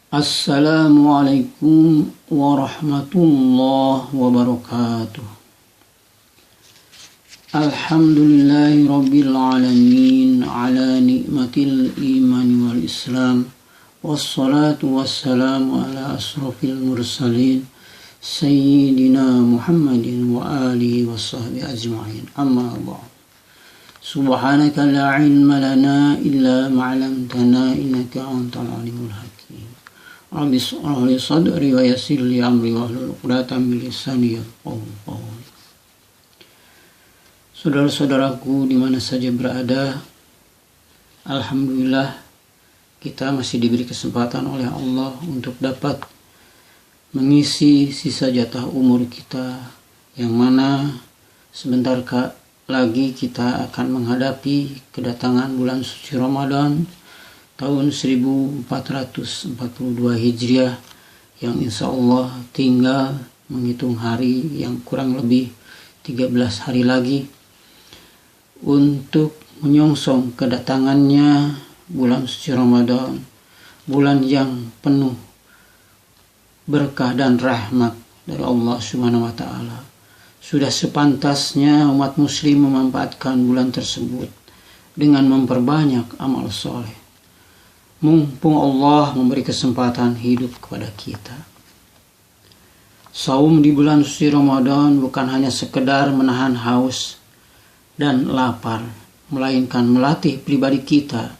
Assalamualaikum warahmatullahi wabarakatuh. Alhamdulillahi rabbil alamin ala nikmatil iman wal islam. Wassalatu wassalamu ala asrafil mursalin Sayyidina Muhammadin wa alihi wa sahbihi ajma'in. Amma ba'd. Subhanaka la ilma lana illa ma'alamtana innaka antal alimul hakim. Rabbi shrah li sadri wa yassir li amri wahlul 'uqdatam min lisani yafqahu qawli. Saudara-saudaraku di mana saja berada, alhamdulillah kita masih diberi kesempatan oleh Allah untuk dapat mengisi sisa jatah umur kita, yang mana sebentar lagi kita akan menghadapi kedatangan bulan suci Ramadan tahun 1442 Hijriah, yang insya Allah tinggal menghitung hari yang kurang lebih 13 hari lagi untuk menyongsong kedatangannya bulan suci Ramadan, bulan yang penuh berkah dan rahmat dari Allah Subhanahu wa Ta'ala. Sudah sepantasnya umat muslim memanfaatkan bulan tersebut dengan memperbanyak amal soleh, mumpung Allah memberi kesempatan hidup kepada kita. Saum di bulan suci Ramadan bukan hanya sekedar menahan haus dan lapar, melainkan melatih pribadi kita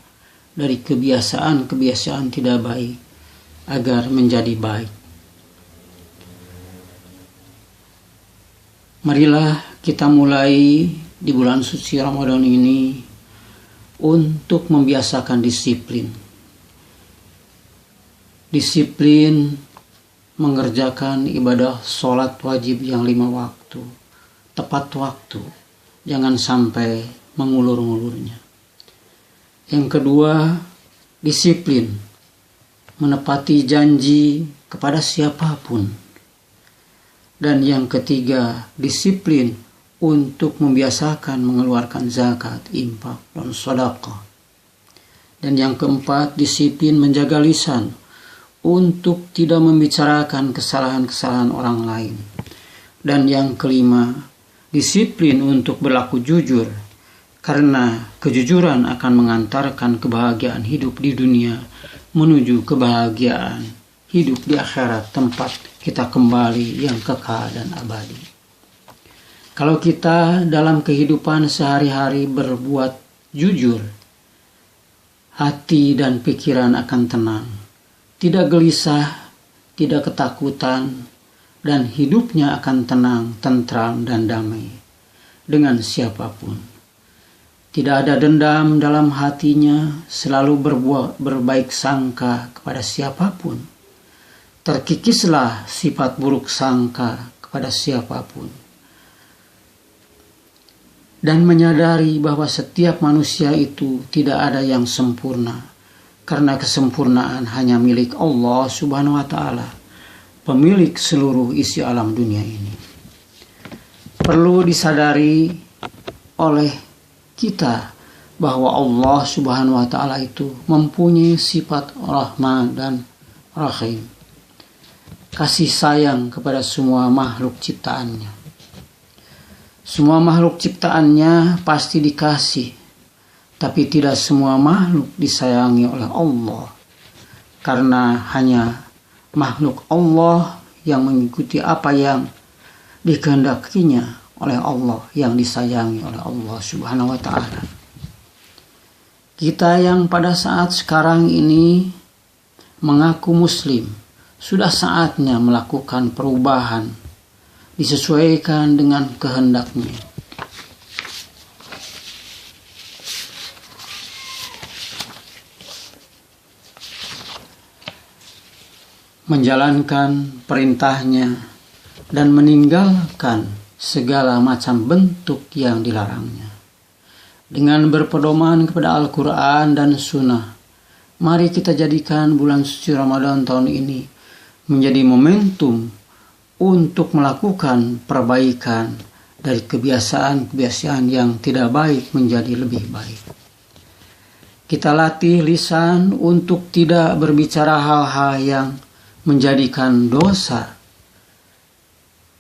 dari kebiasaan-kebiasaan tidak baik agar menjadi baik. Marilah kita mulai di bulan suci Ramadan ini untuk membiasakan disiplin mengerjakan ibadah sholat wajib yang 5 waktu, tepat waktu, jangan sampai mengulur-ngulurnya. Yang kedua, disiplin menepati janji kepada siapapun. Dan yang ketiga, disiplin untuk membiasakan mengeluarkan zakat, infak, dan sedekah. Dan yang keempat, disiplin menjaga lisan untuk tidak membicarakan kesalahan-kesalahan orang lain. Dan yang kelima, disiplin untuk berlaku jujur, karena kejujuran akan mengantarkan kebahagiaan hidup di dunia menuju kebahagiaan hidup di akhirat, tempat kita kembali yang kekal dan abadi. Kalau kita dalam kehidupan sehari-hari berbuat jujur, hati dan pikiran akan tenang, tidak gelisah, tidak ketakutan, dan hidupnya akan tenang, tentram, dan damai dengan siapapun. Tidak ada dendam dalam hatinya, selalu berbaik sangka kepada siapapun. Terkikislah sifat buruk sangka kepada siapapun. Dan menyadari bahwa setiap manusia itu tidak ada yang sempurna, karena kesempurnaan hanya milik Allah Subhanahu wa Ta'ala, pemilik seluruh isi alam dunia ini. Perlu disadari oleh kita bahwa Allah Subhanahu wa Ta'ala itu mempunyai sifat Rahman dan Rahim, kasih sayang kepada semua makhluk ciptaannya. Semua makhluk ciptaannya pasti dikasih, tapi tidak semua makhluk disayangi oleh Allah, karena hanya makhluk Allah yang mengikuti apa yang dikehendakinya oleh Allah, yang disayangi oleh Allah Subhanahu wa Ta'ala. Kita yang pada saat sekarang ini mengaku muslim, sudah saatnya melakukan perubahan disesuaikan dengan kehendaknya. Menjalankan perintahnya dan meninggalkan segala macam bentuk yang dilarangnya. Dengan berpedoman kepada Al-Quran dan Sunnah, mari kita jadikan bulan suci Ramadan tahun ini menjadi momentum untuk melakukan perbaikan dari kebiasaan-kebiasaan yang tidak baik menjadi lebih baik. Kita latih lisan untuk tidak berbicara hal-hal yang menjadikan dosa.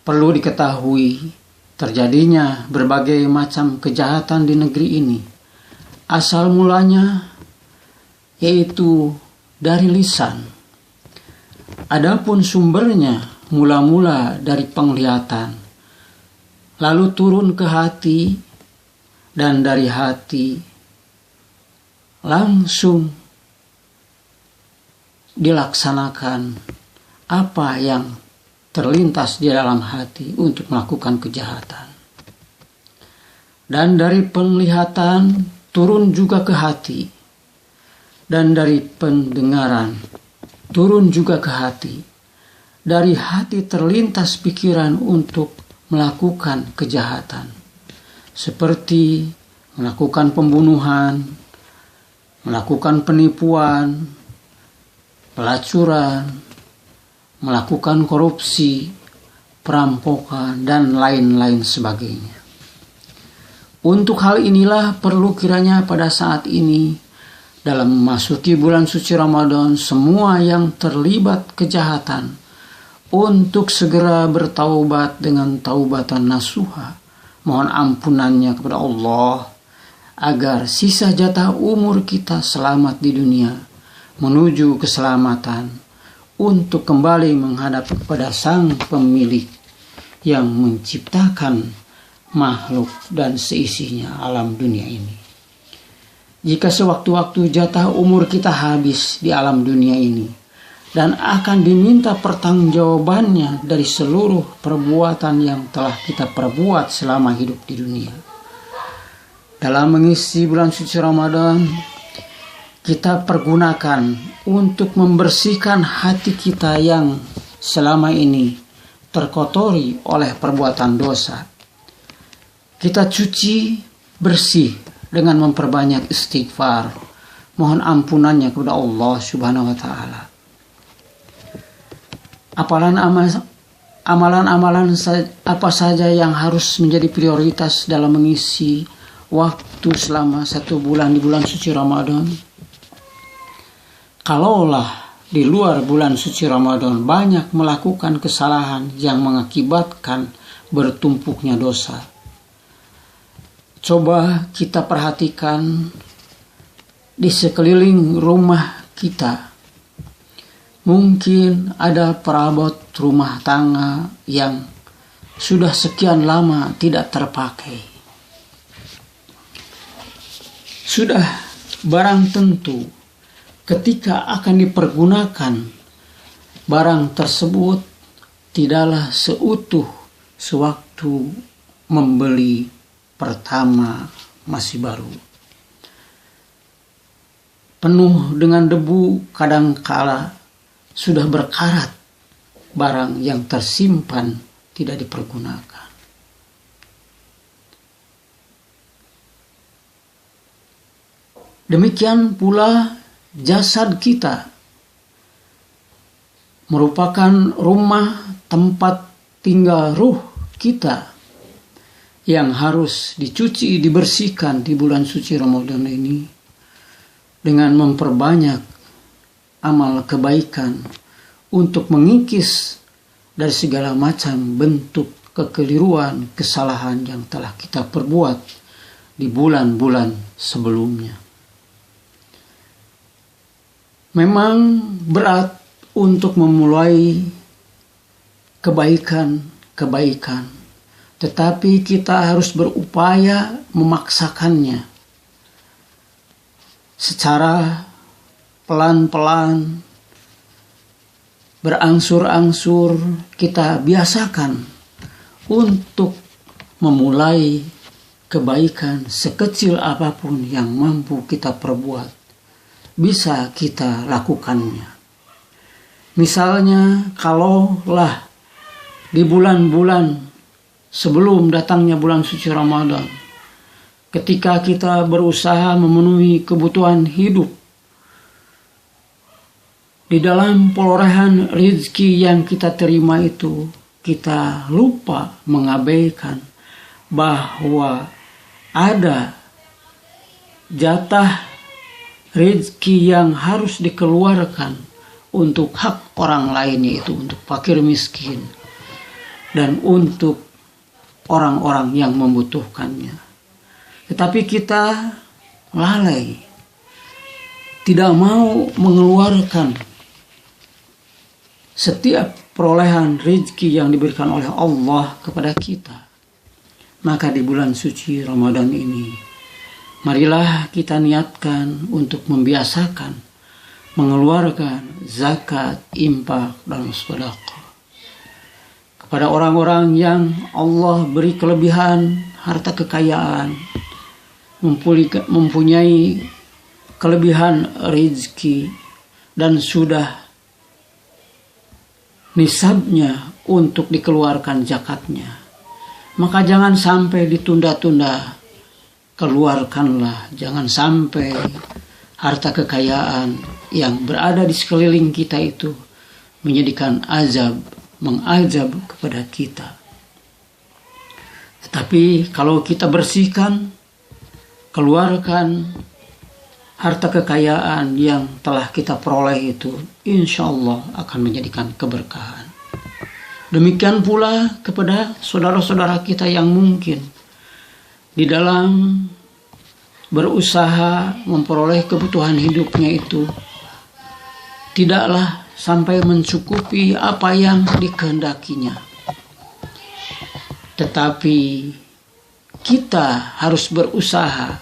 Perlu diketahui, terjadinya berbagai macam kejahatan di negeri ini. Asal mulanya yaitu dari lisan. Adapun sumbernya mula-mula dari penglihatan, lalu turun ke hati, dan dari hati langsung dilaksanakan apa yang terlintas di dalam hati untuk melakukan kejahatan. Dan dari penglihatan turun juga ke hati, dan dari pendengaran turun juga ke hati. Dari hati terlintas pikiran untuk melakukan kejahatan, seperti melakukan pembunuhan, melakukan penipuan, pelacuran, melakukan korupsi, perampokan, dan lain-lain sebagainya. Untuk hal inilah perlu kiranya pada saat ini, dalam memasuki bulan suci Ramadan, semua yang terlibat kejahatan untuk segera bertaubat dengan taubatan nasuha, mohon ampunannya kepada Allah, agar sisa jatah umur kita selamat di dunia, menuju keselamatan, untuk kembali menghadap kepada Sang Pemilik yang menciptakan makhluk dan seisinya alam dunia ini. Jika sewaktu-waktu jatah umur kita habis di alam dunia ini, dan akan diminta pertanggungjawabannya dari seluruh perbuatan yang telah kita perbuat selama hidup di dunia. Dalam mengisi bulan suci Ramadan, kita pergunakan untuk membersihkan hati kita yang selama ini terkotori oleh perbuatan dosa. Kita cuci bersih dengan memperbanyak istighfar, mohon ampunannya kepada Allah Subhanahu wa Ta'ala. Amalan-amalan apa saja yang harus menjadi prioritas dalam mengisi waktu selama 1 bulan di bulan suci Ramadan? Kalaulah di luar bulan suci Ramadan banyak melakukan kesalahan yang mengakibatkan bertumpuknya dosa, coba kita perhatikan di sekeliling rumah kita. Mungkin ada perabot rumah tangga yang sudah sekian lama tidak terpakai. Sudah barang tentu ketika akan dipergunakan, barang tersebut tidaklah seutuh sewaktu membeli pertama masih baru. Penuh dengan debu, kadangkala sudah berkarat barang yang tersimpan tidak dipergunakan. Demikian pula jasad kita merupakan rumah tempat tinggal ruh kita yang harus dicuci, dibersihkan di bulan suci Ramadan ini dengan memperbanyak amal kebaikan untuk mengikis dari segala macam bentuk kekeliruan, kesalahan yang telah kita perbuat di bulan-bulan sebelumnya. Memang berat untuk memulai kebaikan, tetapi kita harus berupaya memaksakannya secara pelan-pelan, berangsur-angsur. Kita biasakan untuk memulai kebaikan sekecil apapun yang mampu kita perbuat, bisa kita lakukannya. Misalnya, kalaulah di bulan-bulan sebelum datangnya bulan suci Ramadan, ketika kita berusaha memenuhi kebutuhan hidup, di dalam perolehan rezeki yang kita terima itu, kita lupa mengabaikan bahwa ada jatah rezeki yang harus dikeluarkan untuk hak orang lain, yaitu untuk fakir miskin dan untuk orang-orang yang membutuhkannya. Tetapi kita lalai, tidak mau mengeluarkan setiap perolehan rezeki yang diberikan oleh Allah kepada kita. Maka di bulan suci Ramadan ini, marilah kita niatkan untuk membiasakan mengeluarkan zakat, infak, dan sedekah kepada orang-orang yang Allah beri kelebihan harta kekayaan, mempunyai kelebihan rezeki, dan sudah nisabnya untuk dikeluarkan zakatnya. Maka jangan sampai ditunda-tunda, keluarkanlah. Jangan sampai harta kekayaan yang berada di sekeliling kita itu menjadikan mengazab kepada kita. Tetapi kalau kita bersihkan, keluarkan harta kekayaan yang telah kita peroleh itu, insya Allah akan menjadikan keberkahan. Demikian pula kepada saudara-saudara kita yang mungkin di dalam berusaha memperoleh kebutuhan hidupnya itu tidaklah sampai mencukupi apa yang dikehendakinya. Tetapi kita harus berusaha,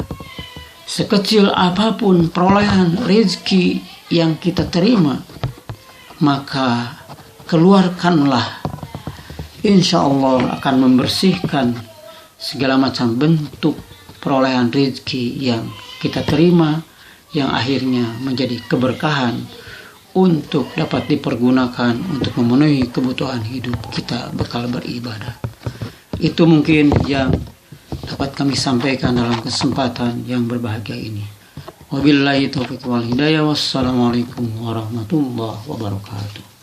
sekecil apapun perolehan rezeki yang kita terima, maka keluarkanlah. Insya Allah akan membersihkan segala macam bentuk perolehan rezeki yang kita terima, yang akhirnya menjadi keberkahan untuk dapat dipergunakan untuk memenuhi kebutuhan hidup kita bekal beribadah. Itu mungkin yang dapat kami sampaikan dalam kesempatan yang berbahagia ini. Wabillahi taufiq wal hidayah. Wassalamualaikum warahmatullahi wabarakatuh.